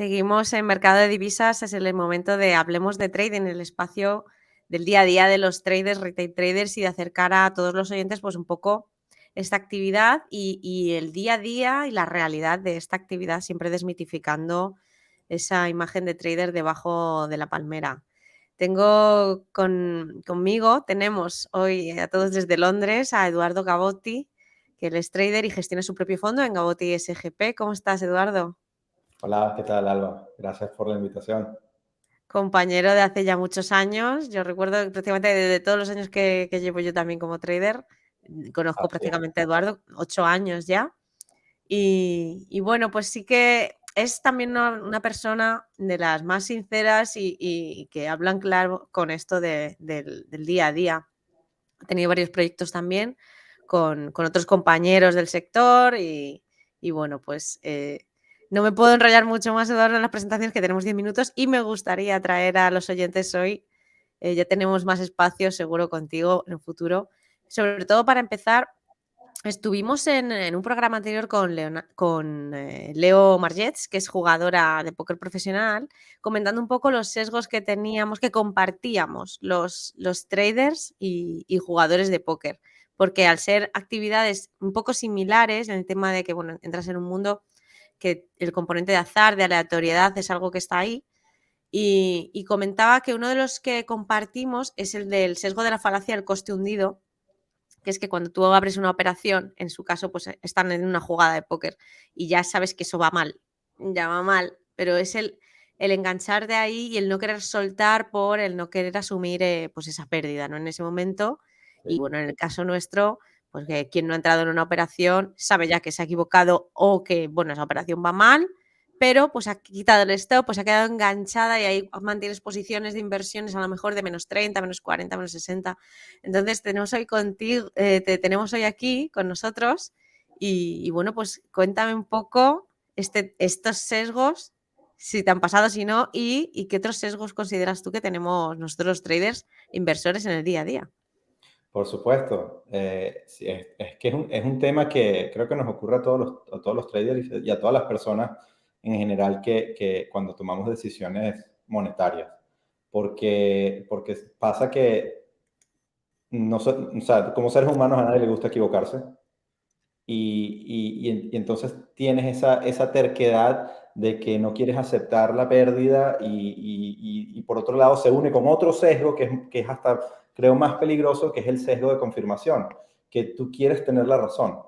Seguimos en mercado de divisas, es el momento de hablemos de trading, el espacio del día a día de los traders, retail traders y de acercar a todos los oyentes pues un poco esta actividad y el día a día y la realidad de esta actividad, siempre desmitificando esa imagen de trader debajo de la palmera. Tenemos hoy a todos desde Londres a Eduardo Gabotti, que él es trader y gestiona su propio fondo en Gabotti SGP. ¿Cómo estás, Eduardo? Hola, ¿qué tal, Alba? Gracias por la invitación. Compañero de hace ya muchos años. Yo recuerdo prácticamente de todos los años que llevo yo también como trader, conozco Así es. prácticamente a Eduardo, 8 años ya. Y bueno, pues sí que es también una persona de las más sinceras y que hablan claro con esto del día a día. Ha tenido varios proyectos también con otros compañeros del sector y bueno, pues no me puedo enrollar mucho más, Eduardo, en las presentaciones, que tenemos 10 minutos y me gustaría traer a los oyentes hoy, ya tenemos más espacio seguro contigo en el futuro, sobre todo para empezar. Estuvimos en un programa anterior con Leo Margets, que es jugadora de póker profesional, comentando un poco los sesgos que teníamos, que compartíamos los traders y jugadores de póker. Porque al ser actividades un poco similares en el tema de que, bueno, entras en un mundo que el componente de azar, de aleatoriedad, es algo que está ahí. Y comentaba que uno de los que compartimos es el del sesgo de la falacia del coste hundido, que es que cuando tú abres una operación, en su caso, pues están en una jugada de póker y ya sabes que eso va mal, ya va mal, pero es el enganchar de ahí y el no querer soltar por el no querer asumir pues esa pérdida, ¿no? En ese momento. Y Sí. bueno, en el caso nuestro, pues que quien no ha entrado en una operación sabe ya que se ha equivocado o que, bueno, esa operación va mal, pero pues ha quitado el stop, pues ha quedado enganchada y ahí mantienes posiciones de inversiones a lo mejor de -30, -40, -60. Entonces tenemos hoy contigo, te tenemos hoy aquí con nosotros y bueno, pues cuéntame un poco estos sesgos, si te han pasado, si no, y qué otros sesgos consideras tú que tenemos nosotros los traders inversores en el día a día. Por supuesto. Sí, es que es un tema que creo que nos ocurre a todos los traders y a todas las personas en general que cuando tomamos decisiones monetarias. Porque pasa que o sea, como seres humanos a nadie le gusta equivocarse. Y entonces tienes esa terquedad de que no quieres aceptar la pérdida y por otro lado se une con otro sesgo que es hasta, creo, más peligroso, que es el sesgo de confirmación, que tú quieres tener la razón.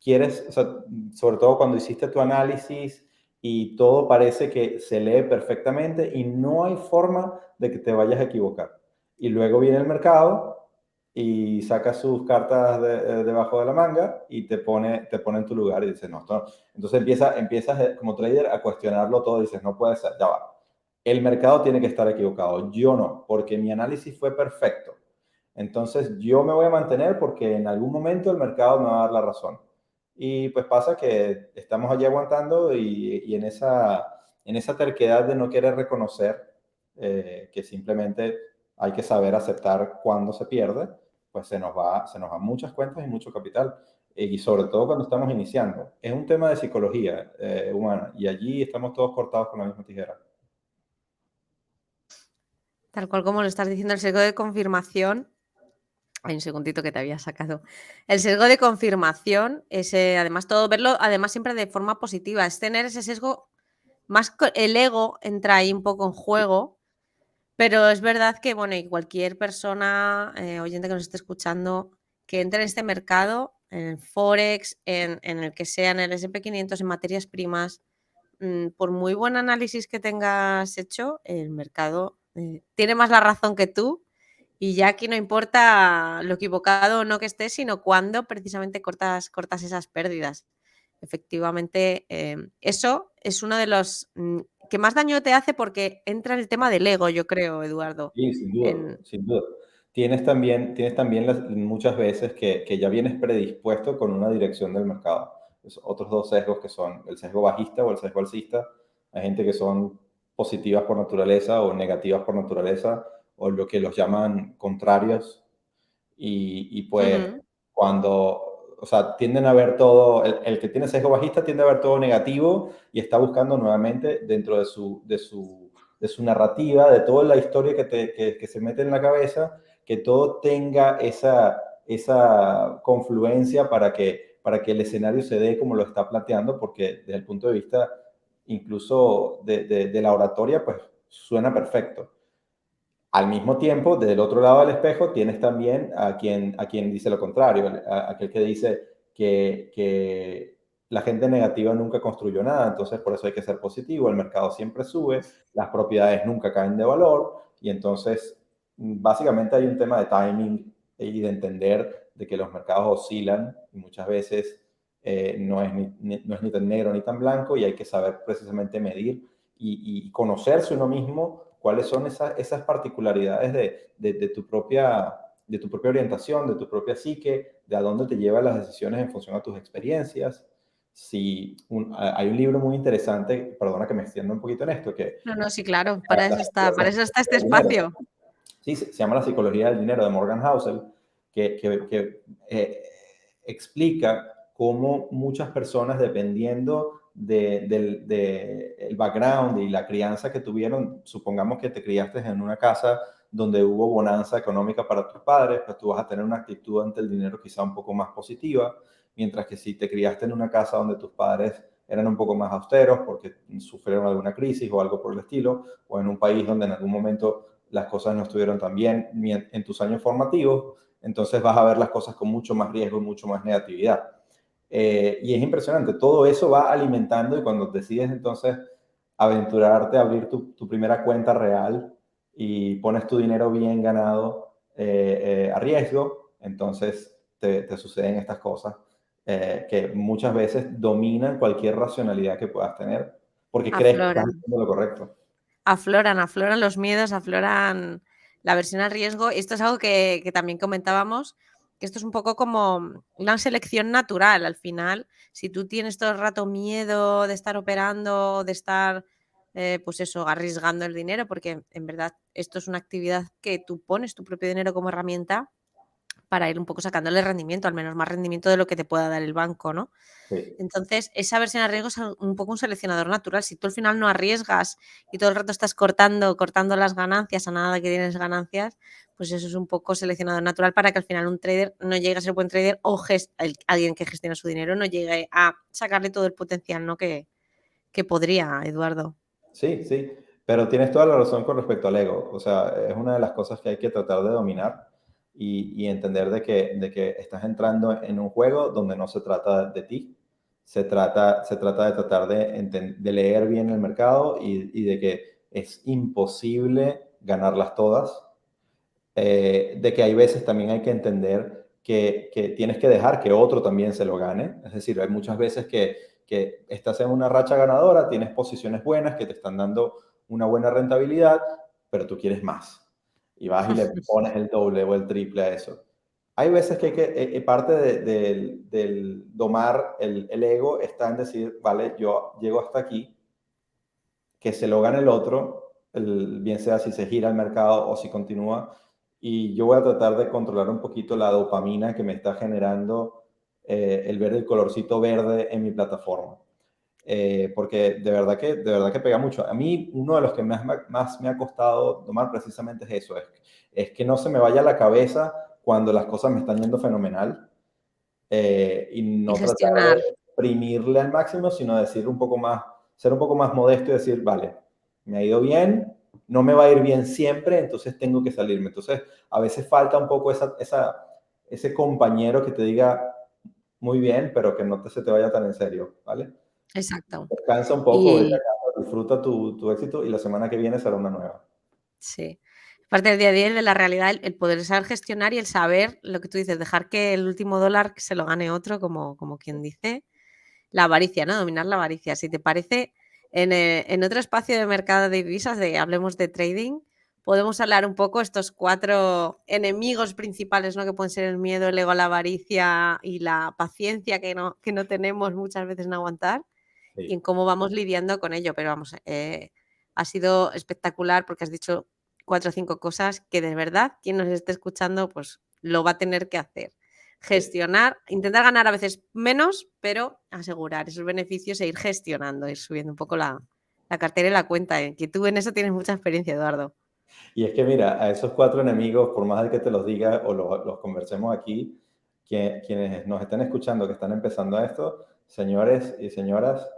Quieres, o sea, sobre todo cuando hiciste tu análisis y todo parece que se lee perfectamente y no hay forma de que te vayas a equivocar. Y luego viene el mercado y saca sus cartas debajo de la manga y te pone en tu lugar y dices, no, esto no. Entonces empiezas como trader a cuestionarlo todo y dices, no puede ser, ya va. El mercado tiene que estar equivocado, yo no, porque mi análisis fue perfecto. Entonces yo me voy a mantener porque en algún momento el mercado me va a dar la razón. Y pues pasa que estamos allí aguantando y en esa terquedad de no querer reconocer que simplemente hay que saber aceptar cuando se pierde, pues se nos van muchas cuentas y mucho capital. Y sobre todo cuando estamos iniciando. Es un tema de psicología humana y allí estamos todos cortados con la misma tijera. Tal cual como lo estás diciendo, el sesgo de confirmación. Hay un segundito que te había sacado. El sesgo de confirmación es, además, todo verlo, además, siempre de forma positiva. Es tener ese sesgo, el ego entra ahí un poco en juego, pero es verdad que, bueno, y cualquier persona, oyente que nos esté escuchando, que entre en este mercado, en el Forex, en el que sea, en el S&P 500, en materias primas, por muy buen análisis que tengas hecho, el mercado tiene más la razón que tú y ya aquí no importa lo equivocado o no que estés, sino cuándo precisamente cortas esas pérdidas. Efectivamente, eso es uno de los que más daño te hace porque entra el tema del ego, yo creo, Eduardo. Sí, sin duda, En, sin duda. Tienes también muchas veces que ya vienes predispuesto con una dirección del mercado. Otros dos sesgos que son el sesgo bajista o el sesgo alcista. Hay gente que son positivas por naturaleza o negativas por naturaleza, o lo que los llaman contrarios. Y pues Ujú. cuando, o sea, tienden a ver todo, el que tiene sesgo bajista tiende a ver todo negativo y está buscando nuevamente dentro de su narrativa, de toda la historia que se mete en la cabeza, que todo tenga esa confluencia para que el escenario se dé como lo está planteando, porque desde el punto de vista incluso de la oratoria, pues suena perfecto. Al mismo tiempo, desde el otro lado del espejo, tienes también a quien dice lo contrario, aquel que dice que la gente negativa nunca construyó nada, entonces por eso hay que ser positivo, el mercado siempre sube, las propiedades nunca caen de valor, y entonces básicamente hay un tema de timing y de entender de que los mercados oscilan y muchas veces no es ni tan negro ni tan blanco, y hay que saber precisamente medir y conocerse uno mismo cuáles son esas particularidades de tu propia orientación, de tu propia psique, de a dónde te llevan las decisiones en función a tus experiencias. Si hay un libro muy interesante, perdona que me extienda un poquito en esto, que No, no, sí, claro, la para eso está este psicología del dinero. espacio. Sí, se llama La psicología del dinero de Morgan Housel, que explica cómo muchas personas, dependiendo del background y la crianza que tuvieron, supongamos que te criaste en una casa donde hubo bonanza económica para tus padres, pues tú vas a tener una actitud ante el dinero quizá un poco más positiva, mientras que si te criaste en una casa donde tus padres eran un poco más austeros porque sufrieron alguna crisis o algo por el estilo, o en un país donde en algún momento las cosas no estuvieron tan bien ni en tus años formativos, entonces vas a ver las cosas con mucho más riesgo y mucho más negatividad. Y es impresionante, todo eso va alimentando, y cuando decides entonces aventurarte a abrir tu primera cuenta real y pones tu dinero bien ganado a riesgo, entonces te suceden estas cosas que muchas veces dominan cualquier racionalidad que puedas tener porque crees que estás Afloran, haciendo lo correcto. afloran los miedos, afloran la aversión al riesgo. Y esto es algo que también comentábamos, que esto es un poco como una selección natural al final. Si tú tienes todo el rato miedo de estar operando, de estar, pues eso, arriesgando el dinero, porque en verdad esto es una actividad que tú pones tu propio dinero como herramienta para ir un poco sacándole rendimiento, al menos más rendimiento de lo que te pueda dar el banco, ¿no? Sí. Entonces, esa versión a riesgo es un poco un seleccionador natural. Si tú al final no arriesgas y todo el rato estás cortando las ganancias a nada que tienes ganancias, pues eso es un poco seleccionador natural para que al final un trader no llegue a ser buen trader o alguien que gestiona su dinero no llegue a sacarle todo el potencial, ¿no? Que podría, Eduardo. Sí, sí, pero tienes toda la razón con respecto al ego. O sea, es una de las cosas que hay que tratar de dominar y entender de que estás entrando en un juego donde no se trata de ti, se trata de tratar de leer bien el mercado y de que es imposible ganarlas todas, de que hay veces también hay que entender que tienes que dejar que otro también se lo gane. Es decir, hay muchas veces que estás en una racha ganadora, tienes posiciones buenas que te están dando una buena rentabilidad, pero tú quieres más. Y vas y le pones el doble o el triple a eso. Hay veces que, parte del domar el ego está en decir, vale, yo llego hasta aquí, que se lo gane el otro, bien sea si se gira el mercado o si continúa, y yo voy a tratar de controlar un poquito la dopamina que me está generando el ver el colorcito verde en mi plataforma. Porque de verdad que pega mucho. A mí, uno de los que más me ha costado tomar precisamente es eso, es que no se me vaya la cabeza cuando las cosas me están yendo fenomenal, y Y no tratar gestionar. de exprimirle al máximo, sino decir un poco más, ser un poco más modesto y decir, vale, me ha ido bien, no me va a ir bien siempre, entonces tengo que salirme. Entonces, a veces falta un poco ese compañero que te diga, muy bien, pero que no se te vaya tan en serio, ¿vale? Exacto. Descansa un poco, vete a Y casa, disfruta tu éxito y la semana que viene será una nueva. sí. Parte del día a día y de la realidad, el poder saber gestionar y el saber lo que tú dices, dejar que el último dólar se lo gane otro, como quien dice, la avaricia, ¿no? Dominar la avaricia. Si te parece, en otro espacio de mercado de divisas, hablemos de trading, podemos hablar un poco estos 4 enemigos principales, ¿no? Que pueden ser el miedo, el ego, la avaricia y la paciencia que no tenemos muchas veces en aguantar y Sí. en cómo vamos lidiando con ello. Pero vamos, ha sido espectacular porque has dicho 4 o 5 cosas que de verdad quien nos esté escuchando pues lo va a tener que hacer. gestionar, intentar ganar a veces menos, pero asegurar esos beneficios e ir gestionando, ir subiendo un poco la cartera y la cuenta, que tú en eso tienes mucha experiencia, Eduardo. Y es que mira, a esos cuatro enemigos, por más de que te los diga o los conversemos aquí, quienes nos estén escuchando, que están empezando a esto, señores y señoras,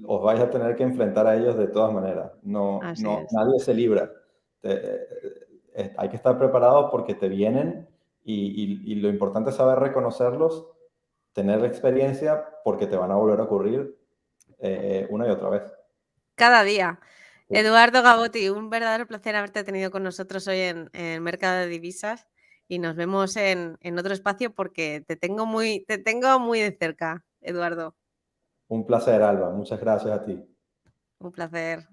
os vais a tener que enfrentar a ellos de todas maneras. No, Así no, es. nadie se libra. Hay que estar preparados porque te vienen y lo importante es saber reconocerlos, tener la experiencia porque te van a volver a ocurrir una y otra vez. Cada día. Sí. Eduardo Gabotti, un verdadero placer haberte tenido con nosotros hoy en Mercado de Divisas y nos vemos en otro espacio porque te tengo muy de cerca, Eduardo. Un placer, Alba. Muchas gracias a ti. Un placer.